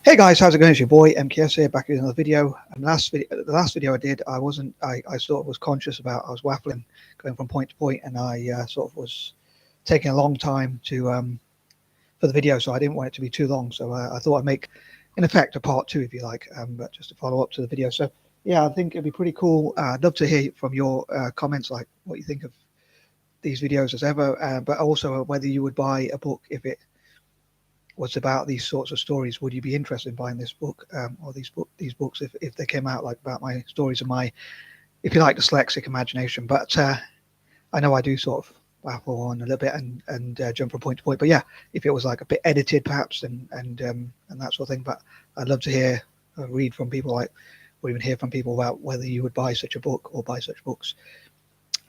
Hey guys, how's it going? It's your boy MKS here, back with another video. And the last video I did, I sort of was conscious about, I was waffling, going from point to point, and I sort of was taking a long time to for the video, so I didn't want it to be too long. So I thought I'd make, in effect, a part two, if you like, but just to follow up to the video. So yeah, I think it'd be pretty cool. I'd love to hear from your comments, like what you think of these videos as ever, but also whether you would buy a book if it was about these sorts of stories. Would you be interested in buying this book, or these books if they came out like about my stories and my, if you like, dyslexic imagination? But I know I do sort of waffle on a little bit and jump from point to point. But yeah, if it was like a bit edited perhaps and that sort of thing. But I'd love to hear read from people, like, or even hear from people about whether you would buy such a book or buy such books.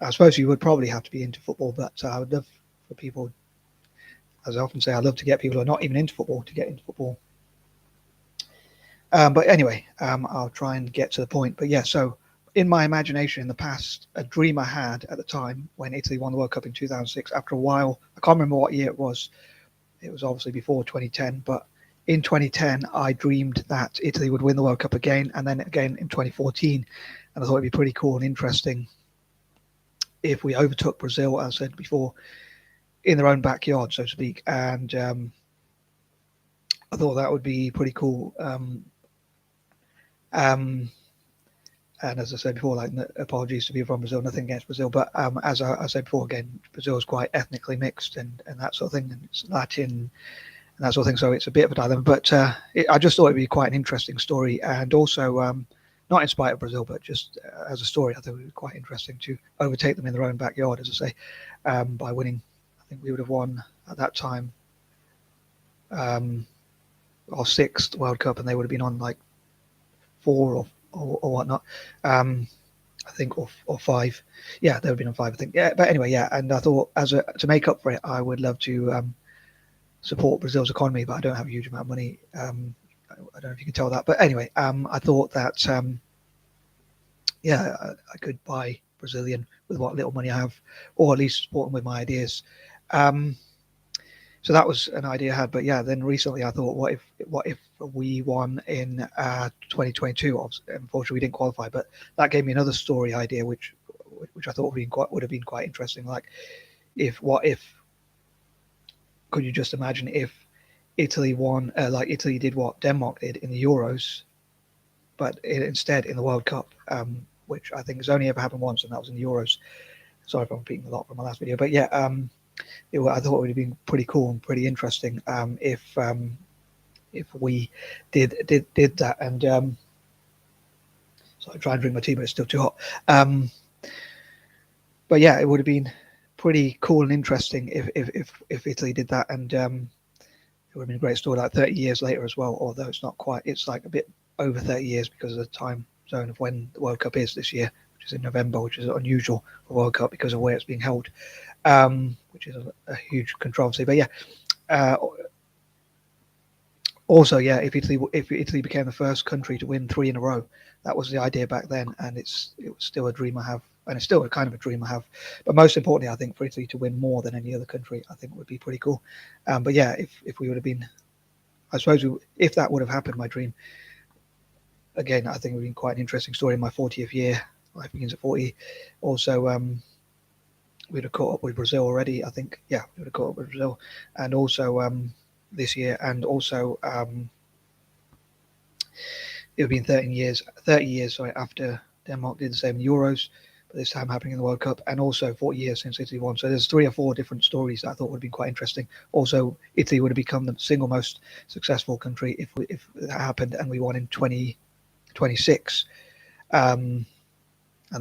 I suppose you would probably have to be into football, but I would love for people, as I often say, I love to get people who are not even into football to get into football. But anyway, I'll try and get to the point. But yeah, so in my imagination in the past, a dream I had at the time when Italy won the World Cup in 2006, after a while, I can't remember what year it was. It was obviously before 2010, but in 2010, I dreamed that Italy would win the World Cup again, and then again in 2014. And I thought it'd be pretty cool and interesting if we overtook Brazil, as I said before, in their own backyard, so to speak. And I thought that would be pretty cool. And as I said before, like, apologies to people from Brazil, nothing against Brazil, but as I said before, again, Brazil is quite ethnically mixed and that sort of thing, and it's Latin and that sort of thing, so it's a bit of a dilemma. But I just thought it'd be quite an interesting story, and also not in spite of Brazil, but just as a story, I thought it would be quite interesting to overtake them in their own backyard, as I say, by winning. I think we would have won at that time our sixth World Cup, and they would have been on like four or whatnot. I think, or five. Yeah, they would have been on five, I think. Yeah, but anyway, yeah. And I thought, to make up for it, I would love to support Brazil's economy, but I don't have a huge amount of money. I don't know if you can tell that, but anyway, I thought that yeah, I could buy Brazilian with what little money I have, or at least support them with my ideas. So that was an idea I had. But yeah, then recently I thought, what if we won in 2022? Unfortunately, we didn't qualify, but that gave me another story idea, which I thought would have been quite interesting. Like, what if could you just imagine if Italy won, like Italy did what Denmark did in the Euros, but instead in the World Cup, which I think has only ever happened once, and that was in the Euros. Sorry if I'm repeating a lot from my last video, but yeah, I thought it would have been pretty cool and pretty interesting if we did that. And so I try and drink my tea, but it's still too hot. But yeah, it would have been pretty cool and interesting if Italy did that, and it would have been a great story. Like 30 years later as well, although it's not quite. It's like a bit over 30 years because of the time zone of when the World Cup is this year, which is in November, which is unusual for World Cup because of where it's being held, which is a huge controversy. But yeah, also, yeah, if Italy became the first country to win 3 in a row, that was the idea back then, and it was still a dream I have, and it's still a kind of a dream I have. But most importantly, I think for Italy to win more than any other country, I think would be pretty cool. But yeah, if we would have been, I suppose, if that would have happened, my dream, again, I think it would have been quite an interesting story in my 40th year. Life begins at 40. Also, we'd have caught up with Brazil already, I think. Yeah, we would have caught up with Brazil, and also this year, and also it would have been 30 years, sorry, after Denmark did the same in the Euros, but this time happening in the World Cup, and also 40 years since Italy won. So there's 3 or 4 different stories that I thought would have been quite interesting. Also, Italy would have become the single most successful country if that happened, and we won in 2026. And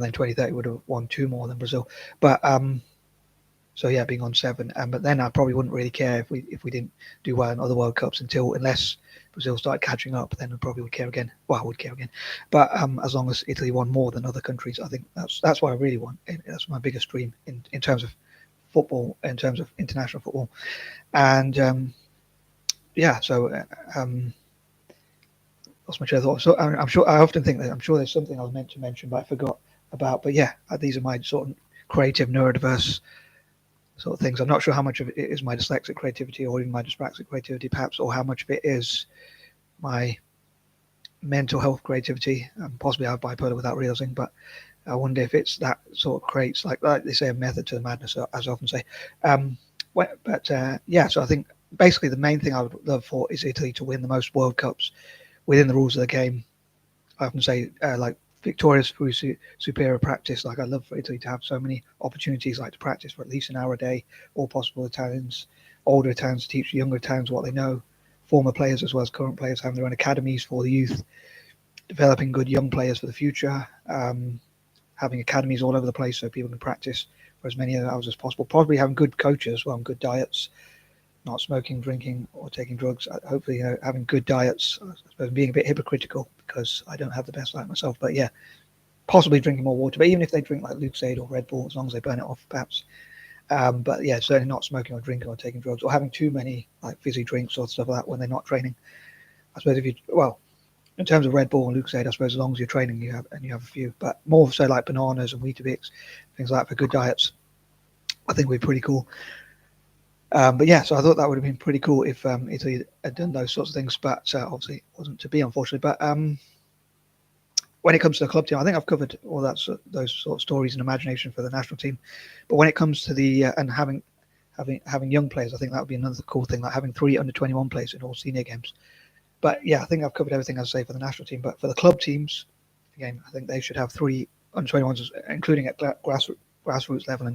then 2030 would have won 2 more than Brazil. But so yeah, being on 7. But then I probably wouldn't really care if we didn't do well in other World Cups unless Brazil started catching up. Then I probably would care again. Well, I would care again. But as long as Italy won more than other countries, I think that's what I really want. That's my biggest dream in terms of football, in terms of international football. And yeah, so lost my train of thought. So I'm sure, I often think that I'm sure there's something I was meant to mention, but I forgot about. But yeah, these are my sort of creative neurodiverse sort of things. I'm not sure how much of it is my dyslexic creativity or even my dyspraxic creativity, perhaps, or how much of it is my mental health creativity, and possibly I have bipolar without realizing, but I wonder if it's that sort of creates, like they say, a method to the madness, as I often say. Yeah, so I think basically the main thing I would love for is Italy to win the most World Cups within the rules of the game. I often say like victorious through superior practice. Like I'd love for Italy to have so many opportunities, like to practice for at least an hour a day, all possible Italians, older Italians to teach younger Italians what they know, former players as well as current players having their own academies for the youth, developing good young players for the future, having academies all over the place so people can practice for as many hours as possible. Probably having good coaches as well and good diets, not smoking, drinking, or taking drugs. Hopefully, having good diets. I suppose being a bit hypocritical because I don't have the best diet myself. But yeah, possibly drinking more water. But even if they drink like Lucozade or Red Bull, as long as they burn it off, perhaps. But yeah, certainly not smoking or drinking or taking drugs or having too many like fizzy drinks or stuff like that when they're not training. I suppose if you in terms of Red Bull and Lucozade, I suppose as long as you're training, you have a few. But more so like bananas and Weetabix, things like that for good diets. I think would be pretty cool. But yeah, so I thought that would have been pretty cool if Italy had done those sorts of things, but obviously it wasn't to be, unfortunately. But when it comes to the club team, I think I've covered all those sort of stories and imagination for the national team. But when it comes to the and having young players, I think that would be another cool thing, like having 3 under-21 players in all senior games. But yeah, I think I've covered everything I'd say for the national team. But for the club teams, again, I think they should have 3 under-21s, including at grassroots level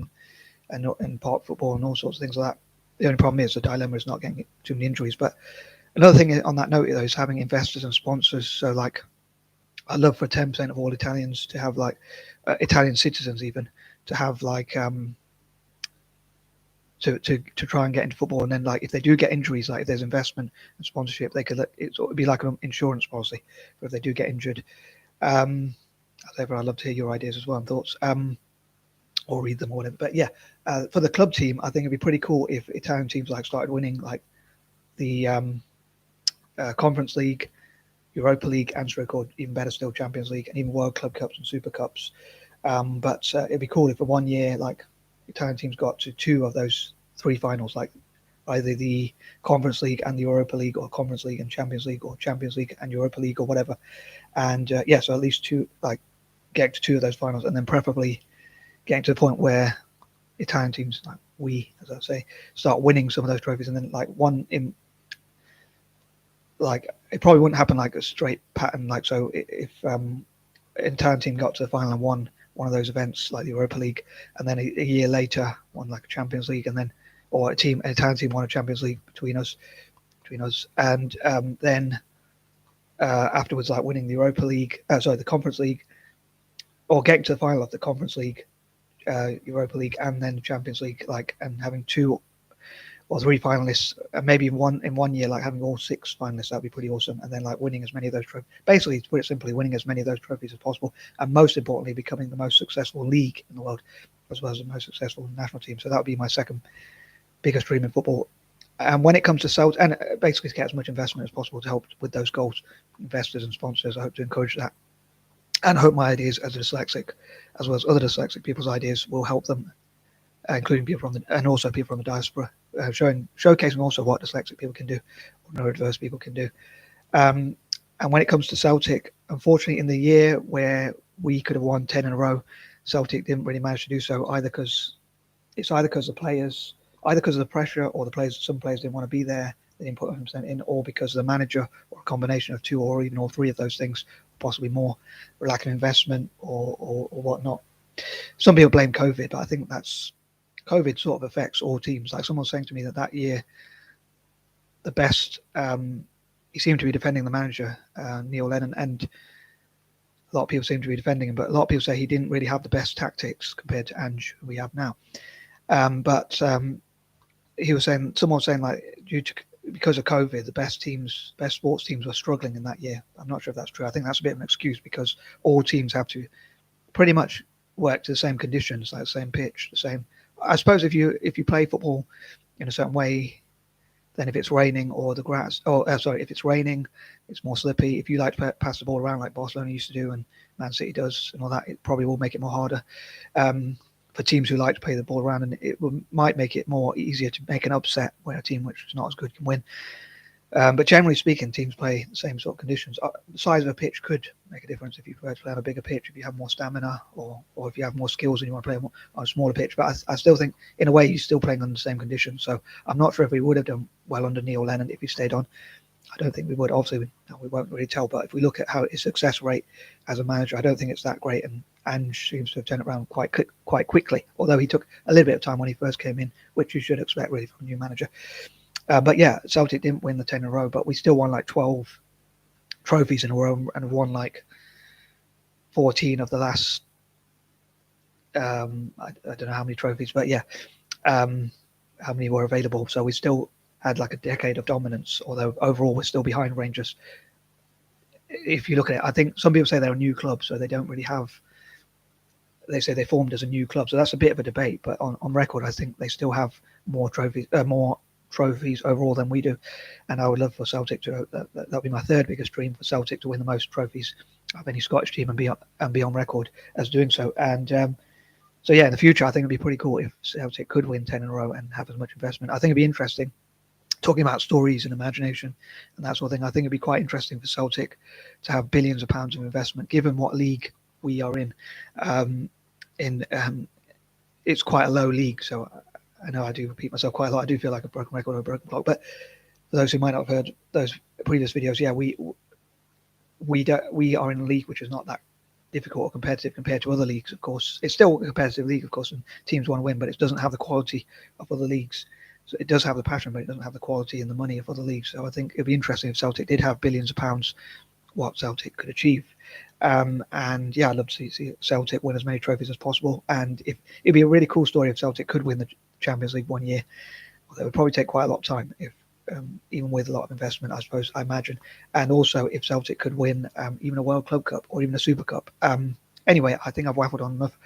and park football and all sorts of things like that. The only problem is the dilemma is not getting too many injuries. But another thing on that note, though, is having investors and sponsors. So, like, I'd love for 10% of all Italians to have, like, Italian citizens even, to have, like, to try and get into football. And then, like, if they do get injuries, like if there's investment and sponsorship, it would be like an insurance policy for if they do get injured. As ever, I'd love to hear your ideas as well and thoughts. Or read them or whatever. But yeah, for the club team, I think it'd be pretty cool if Italian teams like started winning like the Conference League, Europa League, and or even better still, Champions League, and even World Club Cups and Super Cups. But it'd be cool if for 1 year, like Italian teams got to 2 of those 3 finals, like either the Conference League and the Europa League, or Conference League and Champions League, or Champions League and Europa League, or whatever. And yeah, so at least 2, like get to 2 of those finals, and then preferably getting to the point where Italian teams, like as I say, start winning some of those trophies, and then like one in, like it probably wouldn't happen like a straight pattern. Like so, if an Italian team got to the final and won one of those events, like the Europa League, and then a year later won like a Champions League, and then or an Italian team won a Champions League between us, and then afterwards, like winning the Europa League, the Conference League, or getting to the final of the Conference League, Europa League, and then Champions League, like, and having 2 or 3 finalists, and maybe in 1 year, like having all 6 finalists, that'd be pretty awesome. And then like winning as many of those trophies, basically, to put it simply, winning as many of those trophies as possible, and most importantly, becoming the most successful league in the world, as well as the most successful national team. So that would be my second biggest dream in football. And when it comes to sales, and basically to get as much investment as possible to help with those goals, investors and sponsors, I hope to encourage that. And I hope my ideas as a dyslexic, as well as other dyslexic people's ideas, will help them, including people and also people from the diaspora, showcasing also what dyslexic people can do, or neurodiverse people can do. And when it comes to Celtic, unfortunately, in the year where we could have won 10 in a row, Celtic didn't really manage to do so, either because the players, either because of the pressure, or some players didn't want to be there, they didn't put 100% in, or because of the manager, or a combination of 2 or even all 3 of those things, possibly more, lack of investment or whatnot. Some people blame COVID, but I think COVID sort of affects all teams. Like someone was saying to me that year, the best, he seemed to be defending the manager, Neil Lennon, and a lot of people seem to be defending him, but a lot of people say he didn't really have the best tactics compared to Ange, who we have now. But someone was saying like because of COVID, the best sports teams were struggling in that year. I'm not sure if that's true. I think that's a bit of an excuse because all teams have to pretty much work to the same conditions, like the same pitch, the same. I suppose if you play football in a certain way, then if it's raining or the grass, if it's raining, it's more slippy. If you like to pass the ball around like Barcelona used to do and Man City does and all that, it probably will make it more harder for teams who like to play the ball around, and it might make it more easier to make an upset where a team which is not as good can win. But generally speaking, teams play the same sort of conditions. The size of a pitch could make a difference if you prefer to play on a bigger pitch, if you have more stamina, or if you have more skills and you want to play on a smaller pitch. But I still think, in a way, you're still playing on the same conditions. So I'm not sure if we would have done well under Neil Lennon if he stayed on. I don't think we would. Obviously, we won't really tell. But if we look at how his success rate as a manager, I don't think it's that great. And Ange seems to have turned it around quite quickly. Although he took a little bit of time when he first came in, which you should expect really from a new manager. But yeah, Celtic didn't win the 10 in a row, but we still won like 12 trophies in a row and won like 14 of the last. I don't know how many trophies, but yeah, how many were available. So we still had like a decade of dominance, although overall we're still behind Rangers. If you look at it, I think some people say they're a new club, so they don't really have. They say they formed as a new club, so that's a bit of a debate. But on record, I think they still have more trophies overall than we do, and I would love for Celtic to that'll be my third biggest dream, for Celtic to win the most trophies of any Scottish team and be on record as doing so. And so yeah, in the future I think it'd be pretty cool if Celtic could win 10 in a row and have as much investment. I think it'd be interesting, talking about stories and imagination and that sort of thing. I think it'd be quite interesting for Celtic to have billions of pounds of investment, given what league we are in. It's quite a low league, so I know I do repeat myself quite a lot. I do feel like a broken record or a broken clock. But for those who might not have heard those previous videos, yeah, we are in a league which is not that difficult or competitive compared to other leagues. Of course, it's still a competitive league, of course, and teams want to win, but it doesn't have the quality of other leagues. So it does have the passion, but it doesn't have the quality and the money of other leagues. So I think it'd be interesting if Celtic did have billions of pounds, what Celtic could achieve. And yeah, I'd love to see Celtic win as many trophies as possible. And if it'd be a really cool story if Celtic could win the Champions League one year. Although it would probably take quite a lot of time, if even with a lot of investment, I imagine. And also if Celtic could win even a World Club Cup or even a Super Cup. Anyway, I think I've waffled on enough.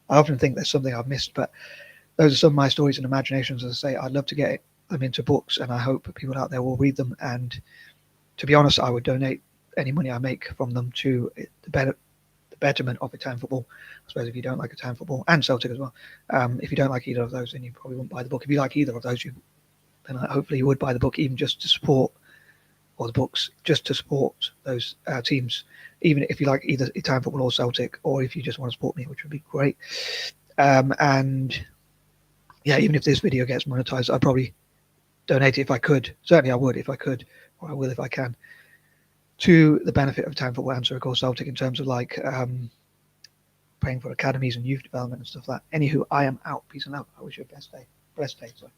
I often think there's something I've missed, but those are some of my stories and imaginations. As I say, I'd love to get them into books, and I hope people out there will read them. And to be honest, I would donate any money I make from them to the betterment of Italian football. I suppose if you don't like Italian football, and Celtic as well, if you don't like either of those, then you probably wouldn't buy the book. If you like either of those, then hopefully you would buy the book, even just to support, or the books, just to support those teams, even if you like either Italian football or Celtic, or if you just want to support me, which would be great. And yeah, even if this video gets monetized, I'd probably donate it if I could. Certainly I would if I could, or I will if I can, to the benefit of Italian football and Circle Celtic, in terms of like paying for academies and youth development and stuff like that. Anywho, I am out. Peace and love. I wish you a blessed day. Sorry.